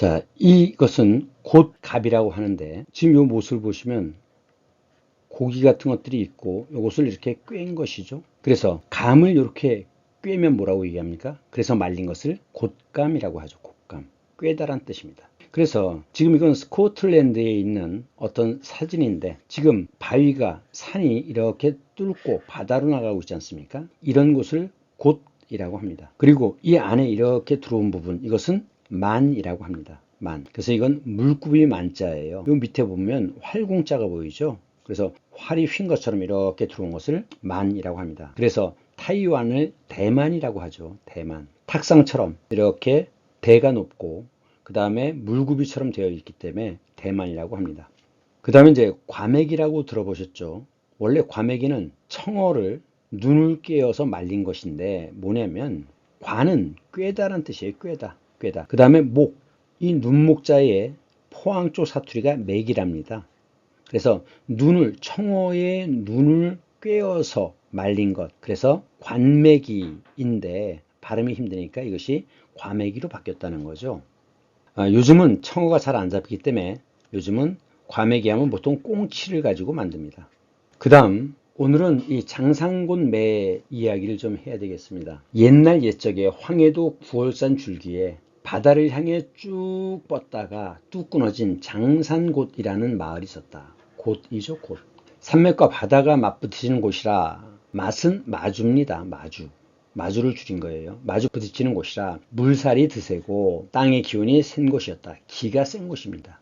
자, 이것은 곶감이라고 하는데 지금 이 모습을 보시면 고기 같은 것들이 있고 이것을 이렇게 꿰인 것이죠. 그래서 감을 이렇게 꿰면 뭐라고 얘기합니까? 그래서 말린 것을 곶감이라고 하죠. 곶감. 꿰다란 뜻입니다. 그래서 지금 이건 스코틀랜드에 있는 어떤 사진인데 지금 바위가 산이 이렇게 뚫고 바다로 나가고 있지 않습니까? 이런 곳을 곶이라고 합니다. 그리고 이 안에 이렇게 들어온 부분 이것은 만이라고 합니다. 만. 그래서 이건 물굽이 만자예요. 이 밑에 보면 활공자가 보이죠? 그래서 활이 휜 것처럼 이렇게 들어온 것을 만이라고 합니다. 그래서 타이완을 대만이라고 하죠. 대만. 탁상처럼 이렇게 대가 높고 그 다음에 물구비처럼 되어 있기 때문에 대만이라고 합니다. 그 다음에 이제 과메기라고 들어보셨죠? 원래 과메기는 청어를 눈을 꿰어서 말린 것인데 뭐냐면 과는 꿰다란 뜻이에요. 꿰다. 꿰다. 그 다음에 목. 이 눈목자에 포항 쪽 사투리가 맥이랍니다. 그래서 청어의 눈을 꿰어서 말린 것. 그래서 관메기인데 발음이 힘드니까 이것이 과메기로 바뀌었다는 거죠. 요즘은 청어가 잘 안 잡히기 때문에 요즘은 과메기 하면 보통 꽁치를 가지고 만듭니다. 그 다음 오늘은 이 장상곤매 이야기를 좀 해야 되겠습니다. 옛날 옛적에 황해도 구월산 줄기에 바다를 향해 쭉 뻗다가 뚝 끊어진 장산곶이라는 마을이 있었다. 곶이죠, 곶. 산맥과 바다가 맞부딪히는 곳이라 맛은 마주입니다. 마주를 줄인 거예요. 마주 부딪히는 곳이라 물살이 드세고 땅의 기운이 센 곳이었다. 기가 센 곳입니다.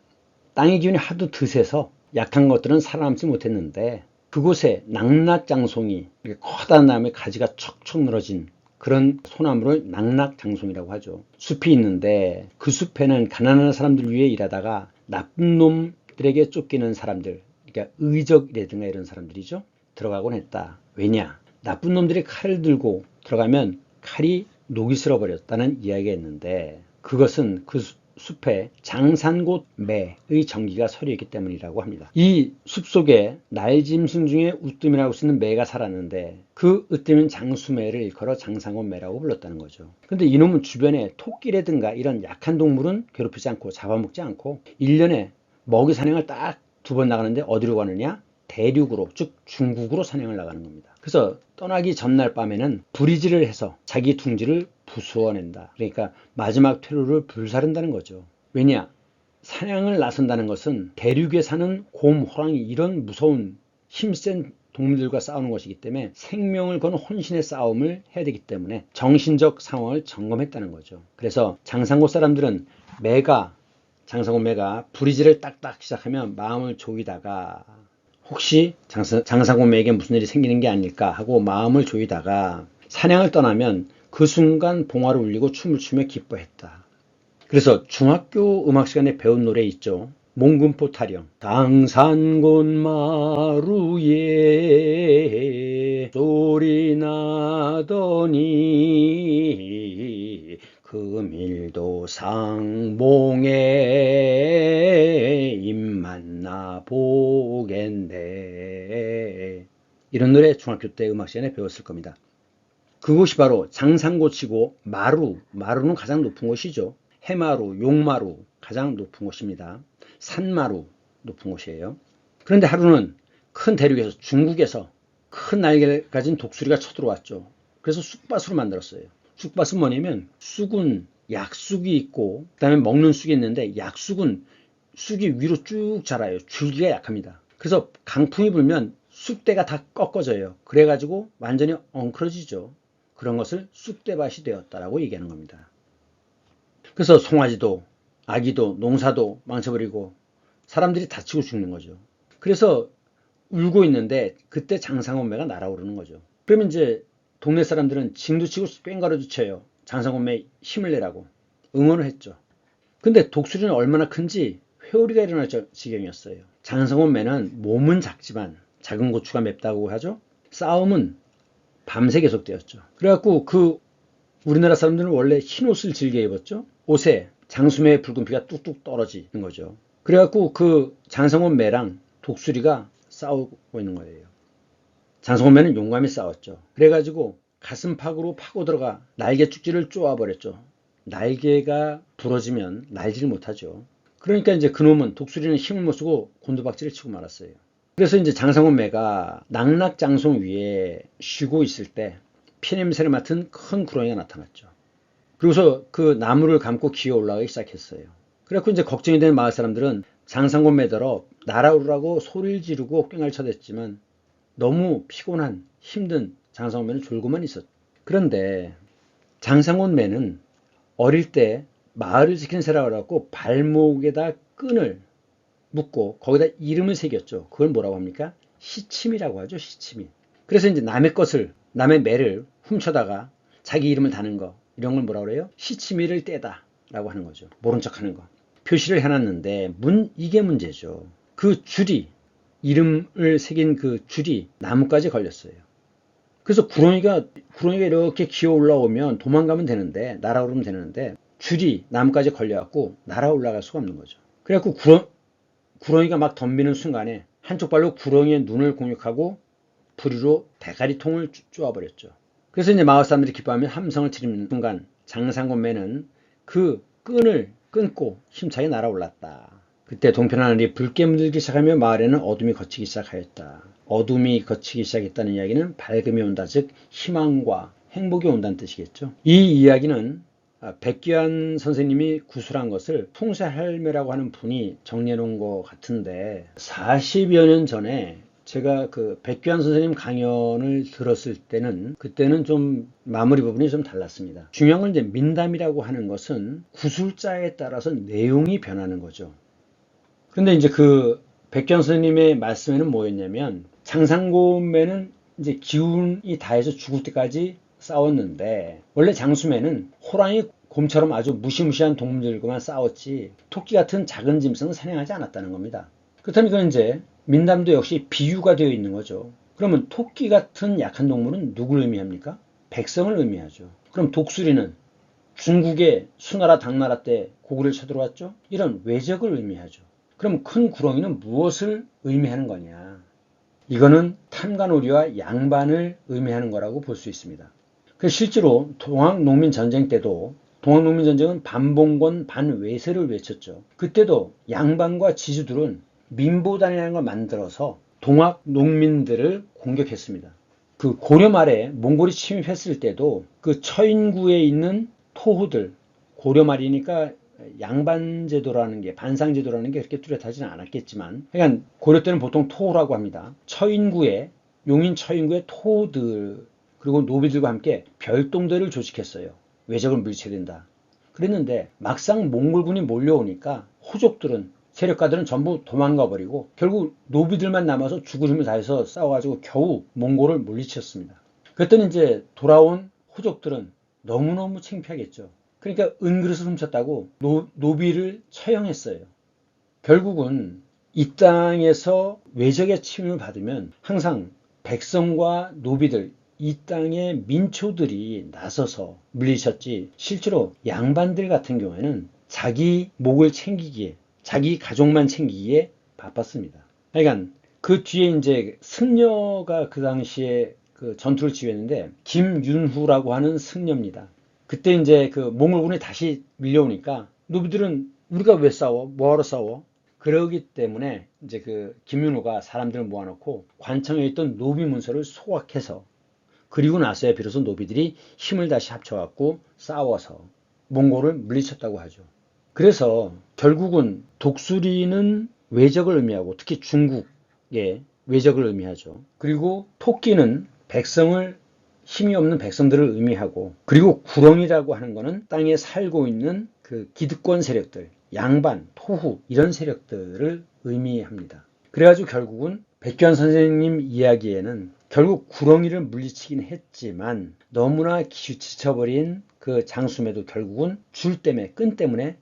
땅의 기운이 하도 드세서 약한 것들은 살아남지 못했는데 그곳에 낙낙장송이 커다란 나무에 가지가 척척 늘어진 그런 소나무를 낙낙장송이라고 하죠. 숲이 있는데 그 숲에는 가난한 사람들 위해 일하다가 나쁜 놈들에게 쫓기는 사람들, 그러니까 의적이라든가 이런 사람들이죠. 들어가곤 했다. 왜냐? 나쁜 놈들이 칼을 들고 들어가면 칼이 녹이 슬어버렸다는 이야기가 있는데 그것은 그 숲에 장산곶매의 전기가 서려있기 때문이라고 합니다. 이 숲속에 날짐승 중에 으뜸이라고 쓰는 매가 살았는데 그 으뜸인 장수매를 일컬어 장산곶매라고 불렀다는 거죠. 근데 이놈은 주변에 토끼라든가 이런 약한 동물은 괴롭히지 않고 잡아먹지 않고 1년에 먹이 사냥을 딱 2번 나가는데 어디로 가느냐? 대륙으로, 즉 중국으로 사냥을 나가는 겁니다. 그래서 떠나기 전날 밤에는 불이지를 해서 자기 둥지를 부수어낸다. 그러니까 마지막 퇴로를 불사른다는 거죠. 왜냐? 사냥을 나선다는 것은 대륙에 사는 곰, 호랑이 이런 무서운 힘센 동물들과 싸우는 것이기 때문에 생명을 거는 혼신의 싸움을 해야 되기 때문에 정신적 상황을 점검했다는 거죠. 그래서 장산곶 사람들은 장산곶매가 부리지를 딱딱 시작하면 마음을 조이다가 혹시 장산곶매에게 무슨 일이 생기는 게 아닐까 하고 마음을 조이다가 사냥을 떠나면 그 순간 봉화를 울리고 춤을 추며 기뻐했다. 그래서 중학교 음악 시간에 배운 노래 있죠. 몽금포 타령. 장산곶 마루에 소리 나더니 금일도 상봉에 입만나 보겠네. 이런 노래 중학교 때 음악 시간에 배웠을 겁니다. 그곳이 바로 장산곶이고 마루는 가장 높은 곳이죠. 해마루, 용마루 가장 높은 곳입니다. 산마루 높은 곳이에요. 그런데 하루는 큰 대륙에서 중국에서 큰 날개를 가진 독수리가 쳐들어왔죠. 그래서 쑥밭으로 만들었어요. 쑥밭은 뭐냐면 쑥은 약쑥이 있고 그 다음에 먹는 쑥이 있는데 약쑥은 쑥이 위로 쭉 자라요. 줄기가 약합니다. 그래서 강풍이 불면 쑥대가 다 꺾어져요. 그래가지고 완전히 엉클어지죠. 그런 것을 쑥대밭이 되었다라고 얘기하는 겁니다. 그래서 송아지도 아기도 농사도 망쳐버리고 사람들이 다치고 죽는 거죠. 그래서 울고 있는데 그때 장산곶매가 날아오르는 거죠. 그러면 이제 동네 사람들은 징도 치고 꽹가루도 쳐요. 장산곶매 힘을 내라고 응원을 했죠. 근데 독수리는 얼마나 큰지 회오리가 일어날 지경이었어요. 장산곶매는 몸은 작지만 작은 고추가 맵다고 하죠. 싸움은 밤새 계속되었죠. 그래갖고 우리나라 사람들은 원래 흰 옷을 즐겨 입었죠. 옷에 장수매의 붉은 피가 뚝뚝 떨어지는 거죠. 그래갖고 그 장산곶매랑 독수리가 싸우고 있는 거예요. 장산곶매는 용감히 싸웠죠. 그래가지고 가슴팍으로 파고 들어가 날개 쭉지를 쪼아버렸죠. 날개가 부러지면 날지를 못하죠. 그러니까 이제 그놈은 독수리는 힘을 못 쓰고 곤두박질을 치고 말았어요. 그래서 이제 장상곤매가 낙낙장송 위에 쉬고 있을 때 피냄새를 맡은 큰 구렁이가 나타났죠. 그리고서 그 나무를 감고 기어 올라가기 시작했어요. 그래갖고 이제 걱정이 되는 마을 사람들은 장상곤매더러 날아오르라고 소리를 지르고 꽹을 쳐댔지만 너무 피곤한 힘든 장상곤매는 졸고만 있었죠. 그런데 장상곤매는 어릴 때 마을을 지키는 새라고 해갖고 발목에다 끈을 묶고 거기다 이름을 새겼죠. 그걸 뭐라고 합니까? 시침이라고 하죠. 시침이. 그래서 이제 남의 것을, 남의 매를 훔쳐다가 자기 이름을 다는 거, 이런 걸 뭐라고 그래요? 시치미를 떼다 라고 하는 거죠. 모른 척 하는 거. 표시를 해놨는데 이게 문제죠. 그 줄이, 이름을 새긴 그 줄이 나무까지 걸렸어요. 그래서 구렁이가 이렇게 기어 올라오면 도망가면 되는데, 날아오르면 되는데 줄이 나무까지 걸려갖고 날아 올라갈 수가 없는 거죠. 그래갖고 구렁이가 막 덤비는 순간에 한쪽 발로 구렁이의 눈을 공격하고 부리로 대가리통을 쪼아버렸죠. 그래서 이제 마을 사람들이 기뻐하며 함성을 치는 순간 장상곤매는 그 끈을 끊고 힘차게 날아올랐다. 그때 동편 하늘이 붉게 물들기 시작하며 마을에는 어둠이 걷히기 시작하였다. 어둠이 걷히기 시작했다는 이야기는 밝음이 온다, 즉 희망과 행복이 온다는 뜻이겠죠. 이 이야기는 백기환 선생님이 구술한 것을 풍쇠할매라고 하는 분이 정리해 놓은 것 같은데 40여 년 전에 제가 그 백기환 선생님 강연을 들었을 때는 그때는 좀 마무리 부분이 좀 달랐습니다. 중요한 건 이제 민담이라고 하는 것은 구술자에 따라서 내용이 변하는 거죠. 그런데 이제 그 백기환 선생님의 말씀에는 뭐였냐면 장상곤매는 이제 기운이 다해서 죽을 때까지 싸웠는데 원래 장수매는 호랑이, 곰처럼 아주 무시무시한 동물들과만 싸웠지 토끼 같은 작은 짐승은 사냥하지 않았다는 겁니다. 그렇다면 이건 이제 민담도 역시 비유가 되어 있는 거죠. 그러면 토끼 같은 약한 동물은 누구를 의미합니까? 백성을 의미하죠. 그럼 독수리는 중국의 수나라 당나라 때 고구려를 쳐들어왔죠. 이런 외적을 의미하죠. 그럼 큰 구렁이는 무엇을 의미하는 거냐? 이거는 탐관오리와 양반을 의미하는 거라고 볼 수 있습니다. 실제로 동학농민전쟁 때도 동학농민전쟁은 반봉건 반외세를 외쳤죠. 그때도 양반과 지주들은 민보단이라는 걸 만들어서 동학농민들을 공격했습니다. 그 고려 말에 몽골이 침입했을 때도 그 처인구에 있는 토후들, 고려 말이니까 양반제도라는 게, 반상제도라는 게 그렇게 뚜렷하지는 않았겠지만, 그러니까 고려 때는 보통 토후라고 합니다. 처인구에, 용인 처인구의 토후들, 그리고 노비들과 함께 별동대를 조직했어요. 외적을 물리쳐야 된다. 그랬는데 막상 몽골군이 몰려오니까 호족들은, 세력가들은 전부 도망가 버리고 결국 노비들만 남아서 죽을 힘을 다해서 싸워가지고 겨우 몽골을 물리쳤습니다. 그랬더니 이제 돌아온 호족들은 너무너무 창피하겠죠. 그러니까 은그릇을 훔쳤다고 노비를 처형했어요. 결국은 이 땅에서 외적의 침입을 받으면 항상 백성과 노비들, 이 땅의 민초들이 나서서 물리쳤지, 실제로 양반들 같은 경우에는 자기 목을 챙기기에, 자기 가족만 챙기기에 바빴습니다. 그러니까 그 뒤에 이제 승려가 그 당시에 그 전투를 지휘했는데 김윤후라고 하는 승려입니다. 그때 이제 그 몽골군이 다시 밀려오니까 노비들은 우리가 왜 싸워? 뭐하러 싸워? 그러기 때문에 이제 그 김윤후가 사람들을 모아놓고 관청에 있던 노비 문서를 소각해서, 그리고 나서야 비로소 노비들이 힘을 다시 합쳐갖고 싸워서 몽골을 물리쳤다고 하죠. 그래서 결국은 독수리는 외적을 의미하고 특히 중국의 외적을 의미하죠. 그리고 토끼는 백성을, 힘이 없는 백성들을 의미하고, 그리고 구렁이라고 하는 거는 땅에 살고 있는 그 기득권 세력들, 양반, 토후 이런 세력들을 의미합니다. 그래가지고 결국은 백기환 선생님 이야기에는 결국 구렁이를 물리치긴 했지만 너무나 지쳐버린 그 장수매도 결국은 줄 때문에, 끈 때문에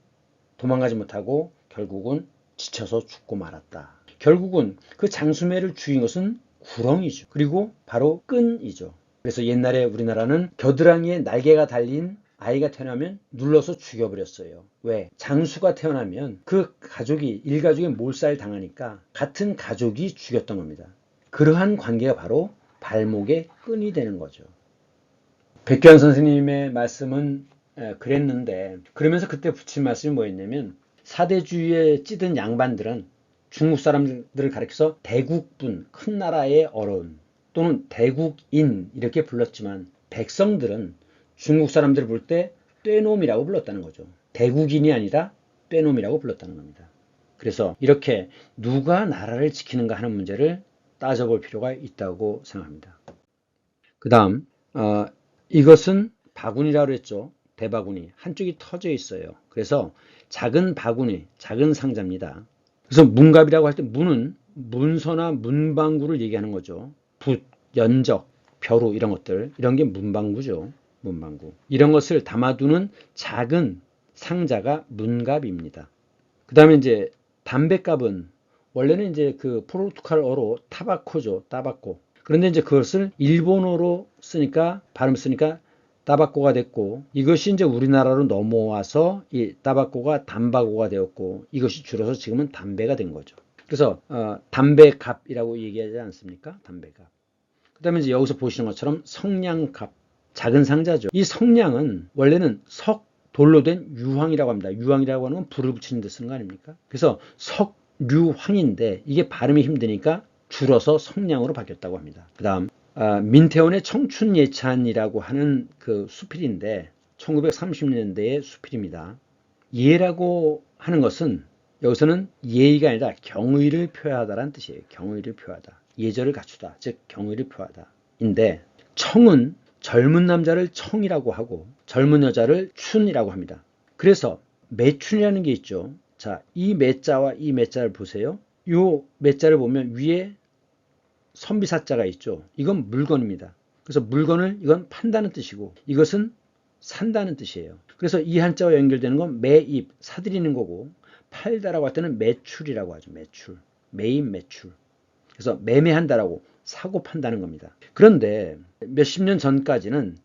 도망가지 못하고 결국은 지쳐서 죽고 말았다. 결국은 그 장수매를 죽인 것은 구렁이죠. 그리고 바로 끈이죠. 그래서 옛날에 우리나라는 겨드랑이에 날개가 달린 아이가 태어나면 눌러서 죽여버렸어요. 왜? 장수가 태어나면 그 가족이, 일가족이 몰살 당하니까 같은 가족이 죽였던 겁니다. 그러한 관계가 바로 발목의 끈이 되는 거죠. 백기환 선생님의 말씀은 그랬는데 그러면서 그때 붙인 말씀이 뭐였냐면 사대주의에 찌든 양반들은 중국 사람들을 가리켜서 대국분, 큰 나라의 어른 또는 대국인 이렇게 불렀지만 백성들은 중국 사람들을 부를 때 떼놈이라고 불렀다는 거죠. 대국인이 아니라 떼놈이라고 불렀다는 겁니다. 그래서 이렇게 누가 나라를 지키는가 하는 문제를 따져볼 필요가 있다고 생각합니다. 그 다음 이것은 바구니라고 했죠. 대바구니 한쪽이 터져 있어요. 그래서 작은 바구니, 작은 상자입니다. 그래서 문갑이라고 할 때 문은 문서나 문방구를 얘기하는 거죠. 붓, 연적, 벼루 이런 것들, 이런 게 문방구죠. 문방구. 이런 것을 담아두는 작은 상자가 문갑입니다. 그 다음에 이제 담뱃갑은 원래는 이제 그 포르투갈어로 타바코죠. 타바코. 그런데 이제 그것을 일본어로 쓰니까 발음 쓰니까 따바꼬가 됐고 이것이 이제 우리나라로 넘어와서 이 따바꼬가 담바고가 되었고 이것이 줄어서 지금은 담배가 된 거죠. 그래서 담배갑이라고 얘기하지 않습니까? 담배갑. 그다음에 이제 여기서 보시는 것처럼 성냥갑, 작은 상자죠. 이 성냥은 원래는 돌로 된 유황이라고 합니다. 유황이라고 하는 건 불을 붙이는 데 쓰는 거 아닙니까? 그래서 석류황인데 이게 발음이 힘드니까 줄어서 성냥으로 바뀌었다고 합니다. 그 다음 민태원의 청춘예찬이라고 하는 그 수필인데 1930년대의 수필입니다. 예라고 하는 것은 여기서는 예의가 아니라 경의를 표하다라는 뜻이에요. 경의를 표하다. 예절을 갖추다. 즉 경의를 표하다. 인데 청은 젊은 남자를 청이라고 하고 젊은 여자를 춘이라고 합니다. 그래서 매춘이라는 게 있죠. 자, 이 매자와 이 매자를 보세요. 이 매자를 보면 위에 선비사자가 있죠. 이건 물건입니다. 그래서 물건을 이건 판다는 뜻이고 이것은 산다는 뜻이에요. 그래서 이 한자와 연결되는 건 매입, 사들이는 거고 팔다라고 할 때는 매출이라고 하죠. 매출, 매입, 매출. 그래서 매매한다라고 사고 판다는 겁니다. 그런데 몇십 년 전까지는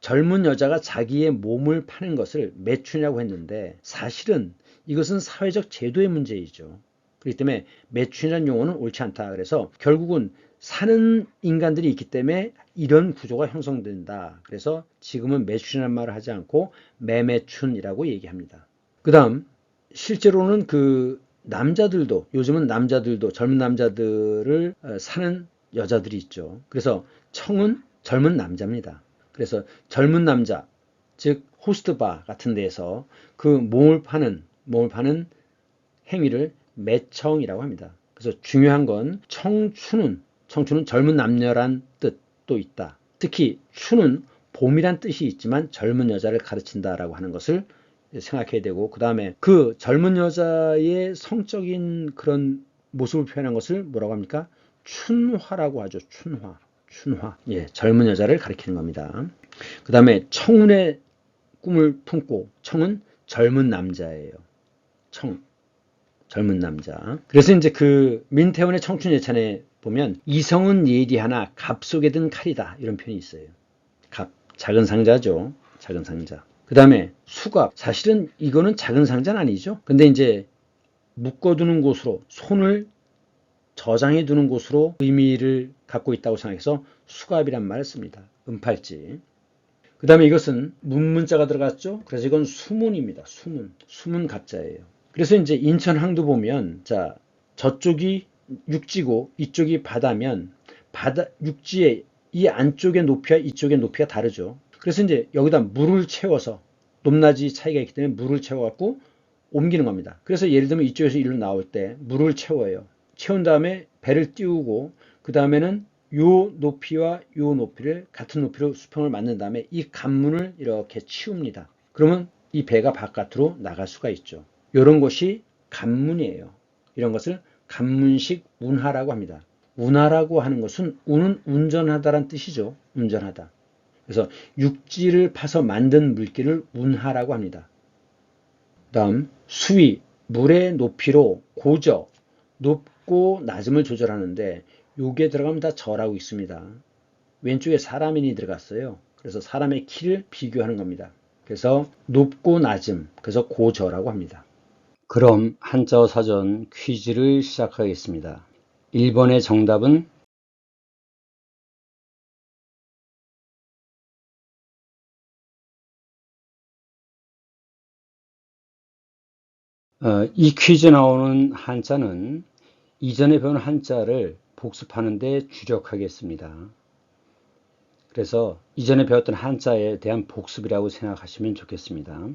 젊은 여자가 자기의 몸을 파는 것을 매춘이라고 했는데 사실은 이것은 사회적 제도의 문제이죠. 그렇기 때문에 매춘이라는 용어는 옳지 않다. 그래서 결국은 사는 인간들이 있기 때문에 이런 구조가 형성된다. 그래서 지금은 매춘이라는 말을 하지 않고 매매춘이라고 얘기합니다. 그 다음 실제로는 그 남자들도 요즘은 남자들도 젊은 남자들을 사는 여자들이 있죠. 그래서 청은 젊은 남자입니다. 그래서 젊은 남자, 즉 호스트바 같은 데에서 그 몸을 파는 행위를 매청이라고 합니다. 그래서 중요한 건 청춘은 젊은 남녀란 뜻도 있다. 특히 춘은 봄이란 뜻이 있지만 젊은 여자를 가르친다라고 하는 것을 생각해야 되고 그 다음에 그 젊은 여자의 성적인 그런 모습을 표현한 것을 뭐라고 합니까? 춘화라고 하죠. 춘화. 예, 젊은 여자를 가리키는 겁니다. 그 다음에 청운의 꿈을 품고 청은 젊은 남자예요. 젊은 남자. 그래서 이제 그 민태원의 청춘예찬에 보면 이성은 예리하나 갑 속에 든 칼이다 이런 표현이 있어요. 갑, 작은 상자죠. 작은 상자. 그 다음에 수갑. 사실은 이거는 작은 상자는 아니죠. 근데 이제 묶어두는 곳으로 손을 저장해 두는 곳으로 의미를 갖고 있다고 생각해서 수갑이란 말을 씁니다. 은팔찌. 그 다음에 이것은 문자가 들어갔죠. 그래서 이건 수문입니다. 수문 갑자예요. 그래서 이제 인천 항도 보면 자 저쪽이 육지고 이쪽이 바다면 육지의 이 안쪽의 높이와 이쪽의 높이가 다르죠. 그래서 이제 여기다 물을 채워서 높낮이 차이가 있기 때문에 물을 채워갖고 옮기는 겁니다. 그래서 예를 들면 이쪽에서 일로 나올 때 물을 채워요. 채운 다음에 배를 띄우고 그 다음에는 요 높이와 요 높이를 같은 높이로 수평을 만든 다음에 이 관문을 이렇게 치웁니다. 그러면 이 배가 바깥으로 나갈 수가 있죠. 이런 것이 관문이에요. 이런 것을 관문식 운하라고 합니다. 운하라고 하는 것은 운은 운전하다라는 뜻이죠. 운전하다. 그래서 육지를 파서 만든 물길을 운하라고 합니다. 다음 수위, 물의 높이로 고저, 높고 낮음을 조절하는데 요게 들어가면 다 저라고 있습니다. 왼쪽에 사람인이 들어갔어요. 그래서 사람의 키를 비교하는 겁니다. 그래서 높고 낮음, 그래서 고저라고 합니다. 그럼 한자어 사전 퀴즈를 시작하겠습니다. 1번의 정답은 이 퀴즈 나오는 한자는 이전에 배운 한자를 복습하는 데 주력하겠습니다. 그래서 이전에 배웠던 한자에 대한 복습이라고 생각하시면 좋겠습니다.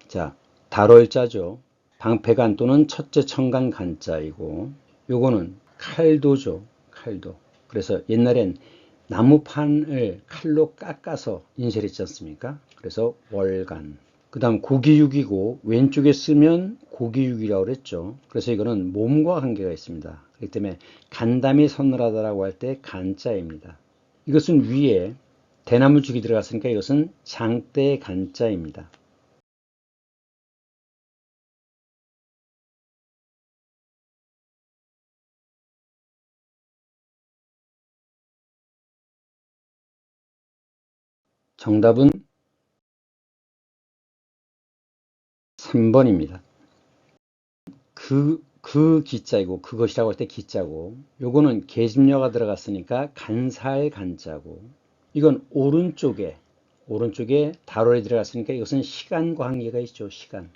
자, 달월자죠. 방패간 또는 첫째 청간 간자이고, 요거는 칼도죠. 칼도. 그래서 옛날엔 나무판을 칼로 깎아서 인쇄했지 않습니까? 그래서 월간. 그 다음 고기육이고, 왼쪽에 쓰면 고기육이라고 그랬죠. 그래서 이거는 몸과 관계가 있습니다. 그렇기 때문에 간담이 서늘하다라고 할 때 간자입니다. 이것은 위에 대나무 죽이 들어갔으니까 이것은 장대 간자입니다. 정답은 3번입니다. 그 기자이고 그것이라고 할 때 기자고, 요거는 계집녀가 들어갔으니까 간살 간자고, 이건 오른쪽에 달월이 들어갔으니까 이것은 시간과 관계가 있죠. 시간.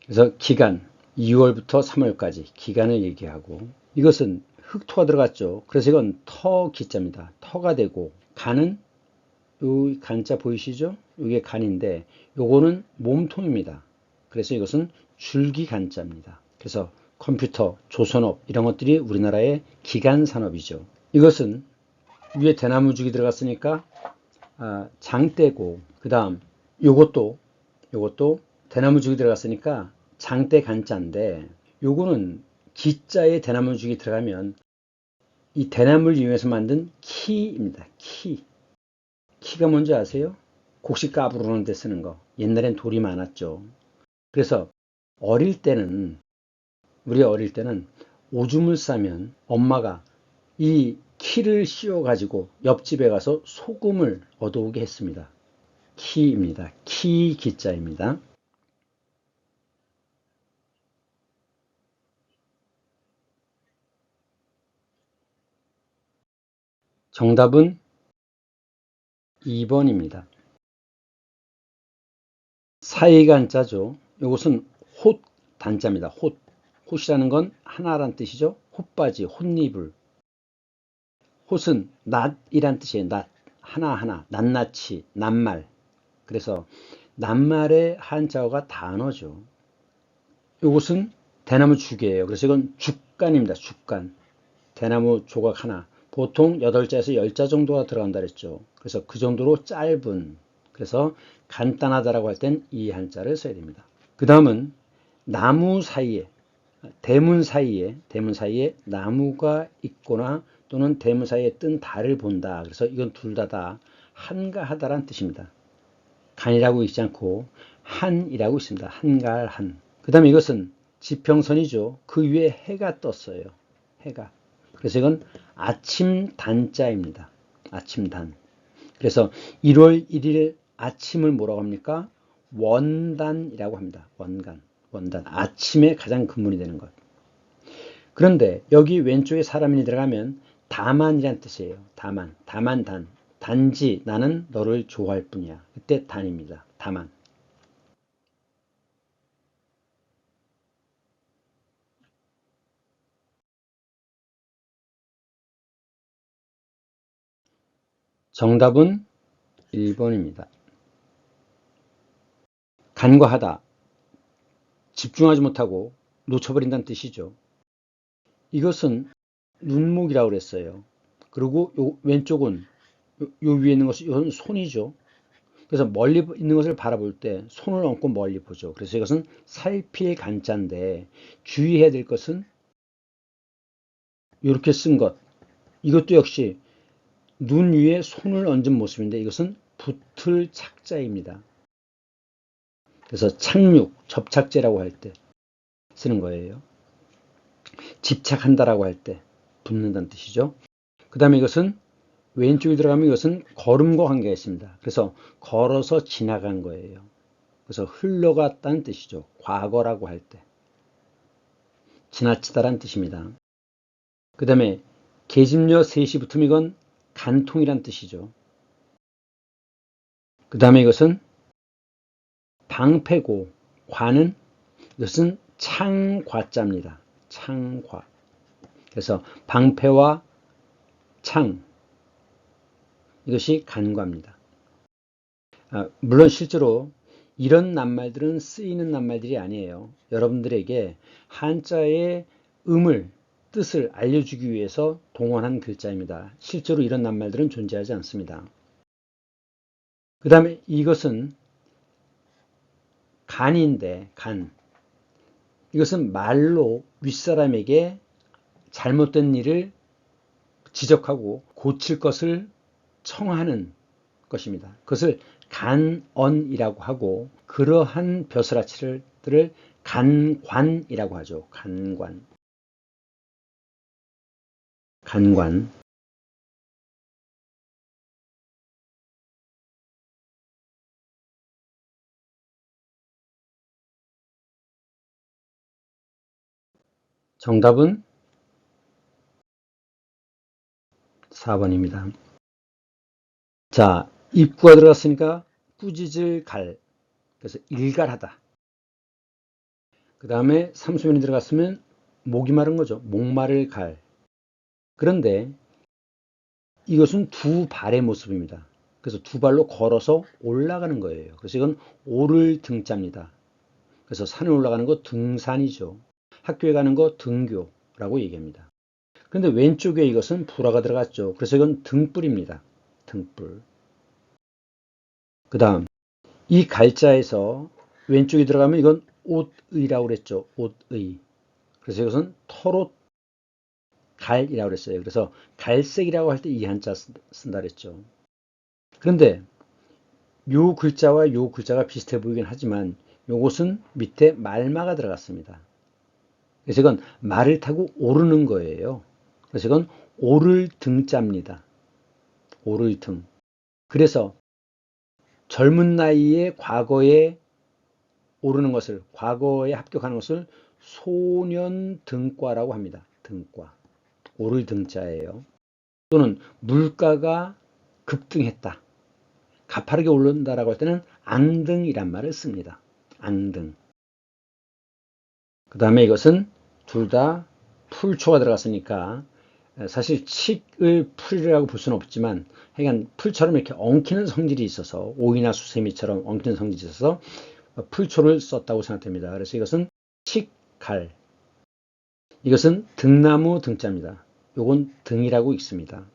그래서 기간 2월부터 3월까지 기간을 얘기하고, 이것은 흑토가 들어갔죠. 그래서 이건 터 기자입니다. 터가 되고, 간은 요 간자 보이시죠? 이게 간인데 요거는 몸통입니다. 그래서 이것은 줄기 간자입니다. 그래서 컴퓨터, 조선업 이런 것들이 우리나라의 기간 산업이죠. 이것은 위에 대나무죽이 들어갔으니까 장대고, 그 다음 요것도 대나무죽이 들어갔으니까 장대 간자인데, 요거는 기자에 대나무죽이 들어가면 이 대나무를 이용해서 만든 키입니다. 키가 뭔지 아세요? 곡식 까부르는 데 쓰는 거. 옛날엔 돌이 많았죠. 그래서 어릴 때는, 우리 어릴 때는 오줌을 싸면 엄마가 이 키를 씌워가지고 옆집에 가서 소금을 얻어오게 했습니다. 키입니다. 키 기자입니다. 정답은 2번입니다. 사이간자죠. 이것은 홑 단자입니다. 홑이라는 건 하나란 뜻이죠. 홑바지, 홑이불. 홑은 낫이란 뜻이에요. 낫. 하나하나. 낱낱이. 낱말. 그래서 낱말의 한자어가 단어죠. 이것은 대나무 죽이에요. 그래서 이건 죽간입니다. 죽간. 대나무 조각 하나. 보통 8자에서 10자 정도가 들어간다 그랬죠. 그래서 그 정도로 짧은. 그래서 간단하다라고 할 땐 이 한자를 써야 됩니다. 그 다음은 나무 사이에, 대문 사이에 나무가 있거나 또는 대문 사이에 뜬 달을 본다. 그래서 이건 둘 다 한가하다라는 뜻입니다. 간이라고 있지 않고 한이라고 있습니다. 한갈한. 그 다음에 이것은 지평선이죠. 그 위에 해가 떴어요. 해가. 그래서 이건 아침 단자입니다. 아침단. 그래서 1월 1일 아침을 뭐라고 합니까? 원단이라고 합니다. 원단. 아침에 가장 근문이 되는 것. 그런데 여기 왼쪽에 사람이 들어가면 다만이란 뜻이에요. 다만. 단지 나는 너를 좋아할 뿐이야. 그때 단입니다. 다만. 정답은 1번입니다. 간과하다, 집중하지 못하고 놓쳐버린다는 뜻이죠. 이것은 눈목이라고 그랬어요. 그리고 요 왼쪽은 요 위에 있는 것은 이건 손이죠. 그래서 멀리 있는 것을 바라볼 때 손을 얹고 멀리 보죠. 그래서 이것은 살필 간자인데, 주의해야 될 것은 이렇게 쓴 것. 이것도 역시 눈 위에 손을 얹은 모습인데 이것은 붙을 착자입니다. 그래서 착륙, 접착제라고 할 때 쓰는 거예요. 집착한다라고 할 때 붙는다는 뜻이죠. 그 다음에 이것은 왼쪽에 들어가면 이것은 걸음과 관계가 있습니다. 그래서 걸어서 지나간 거예요. 그래서 흘러갔다는 뜻이죠. 과거라고 할 때. 지나치다라는 뜻입니다. 그 다음에 계집녀 셋이 붙으면 이건 간통이란 뜻이죠. 그 다음에 이것은 방패고, 관은 이것은 창과자입니다. 창과. 그래서 방패와 창, 이것이 간과입니다. 물론 실제로 이런 낱말들은 쓰이는 낱말들이 아니에요. 여러분들에게 한자의 뜻을 알려주기 위해서 동원한 글자입니다. 실제로 이런 낱말들은 존재하지 않습니다. 그 다음에 이것은 간인데, 간. 이것은 말로 윗사람에게 잘못된 일을 지적하고 고칠 것을 청하는 것입니다. 그것을 간언이라고 하고, 그러한 벼슬아치들을 간관이라고 하죠. 간관. 간관. 정답은 4번입니다. 자, 입구가 들어갔으니까 꾸짖을 갈. 그래서 일갈하다. 그 다음에 삼수면이 들어갔으면 목이 마른 거죠. 목마를 갈. 그런데 이것은 두 발의 모습입니다. 그래서 두 발로 걸어서 올라가는 거예요. 그래서 이건 오를 등자입니다. 그래서 산에 올라가는 거 등산이죠. 학교에 가는 거 등교라고 얘기합니다. 그런데 왼쪽에 이것은 불화가 들어갔죠. 그래서 이건 등불입니다. 등불. 그 다음 이 갈자에서 왼쪽이 들어가면 이건 옷의라고 그랬죠. 옷의. 그래서 이것은 털옷 갈이라고 그랬어요. 그래서 갈색이라고 할 때 이 한자 쓴다 그랬죠. 그런데 요 글자와 요 글자가 비슷해 보이긴 하지만 요것은 밑에 말마가 들어갔습니다. 그래서 이건 말을 타고 오르는 거예요. 그래서 이건 오를 등자입니다. 오를 등. 그래서 젊은 나이에 과거에 오르는 것을, 과거에 합격하는 것을 소년 등과라고 합니다. 등과. 오를 등자예요. 또는 물가가 급등했다. 가파르게 오른다라고 할 때는 앙등이란 말을 씁니다. 앙등. 그 다음에 이것은 둘 다 풀초가 들어갔으니까 사실 칡을 풀이라고 볼 수는 없지만 하여간 풀처럼 이렇게 엉키는 성질이 있어서 오이나 수세미처럼 엉키는 성질이 있어서 풀초를 썼다고 생각됩니다. 그래서 이것은 칡갈. 이것은 등나무 등자입니다. 요건 등이라고 읽습니다.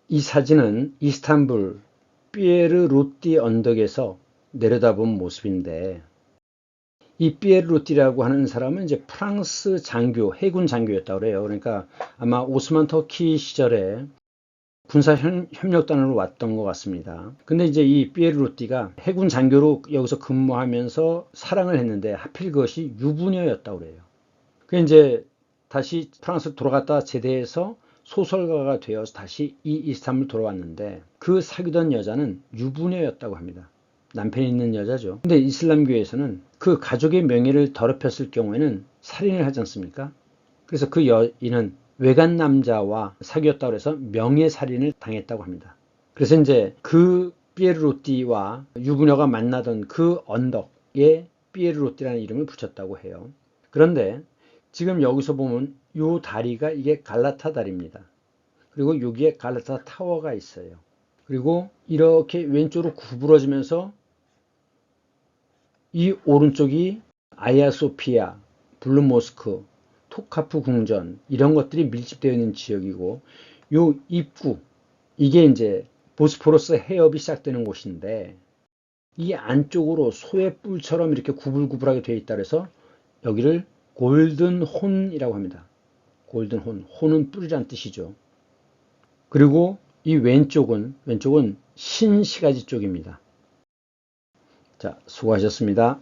이 사진은 이스탄불 피에르 로띠 언덕에서 내려다본 모습인데 이 피에르 로띠라고 하는 사람은 이제 프랑스 장교, 해군 장교였다고 그래요. 그러니까 아마 오스만 터키 시절에 군사 협력단으로 왔던 것 같습니다. 근데 이제 이 피에르 로띠가 해군 장교로 여기서 근무하면서 사랑을 했는데 하필 그것이 유부녀였다고 그래요. 그 이제 다시 프랑스 돌아갔다 제대해서 소설가가 되어서 다시 이 이스탄불 돌아왔는데 그 사귀던 여자는 유부녀였다고 합니다. 남편이 있는 여자죠. 근데 이슬람교에서는 그 가족의 명예를 더럽혔을 경우에는 살인을 하지 않습니까? 그래서 그 여인은 외간 남자와 사귀었다고 해서 명예살인을 당했다고 합니다. 그래서 이제 그 피에르 로띠와 유부녀가 만나던 그 언덕에 피에르 로띠라는 이름을 붙였다고 해요. 그런데 지금 여기서 보면 이 다리가 이게 갈라타 다리입니다. 그리고 여기에 갈라타 타워가 있어요. 그리고 이렇게 왼쪽으로 구부러지면서 이 오른쪽이 아야소피아, 블루모스크, 토카프 궁전 이런 것들이 밀집되어 있는 지역이고 요 입구 이게 이제 보스포러스 해협이 시작되는 곳인데 이 안쪽으로 소의 뿔처럼 이렇게 구불구불하게 되어 있다 그래서 여기를 골든 혼이라고 합니다. 골든 혼. 혼은 뿔이란 뜻이죠. 그리고 이 왼쪽은 신시가지 쪽입니다. 자, 수고하셨습니다.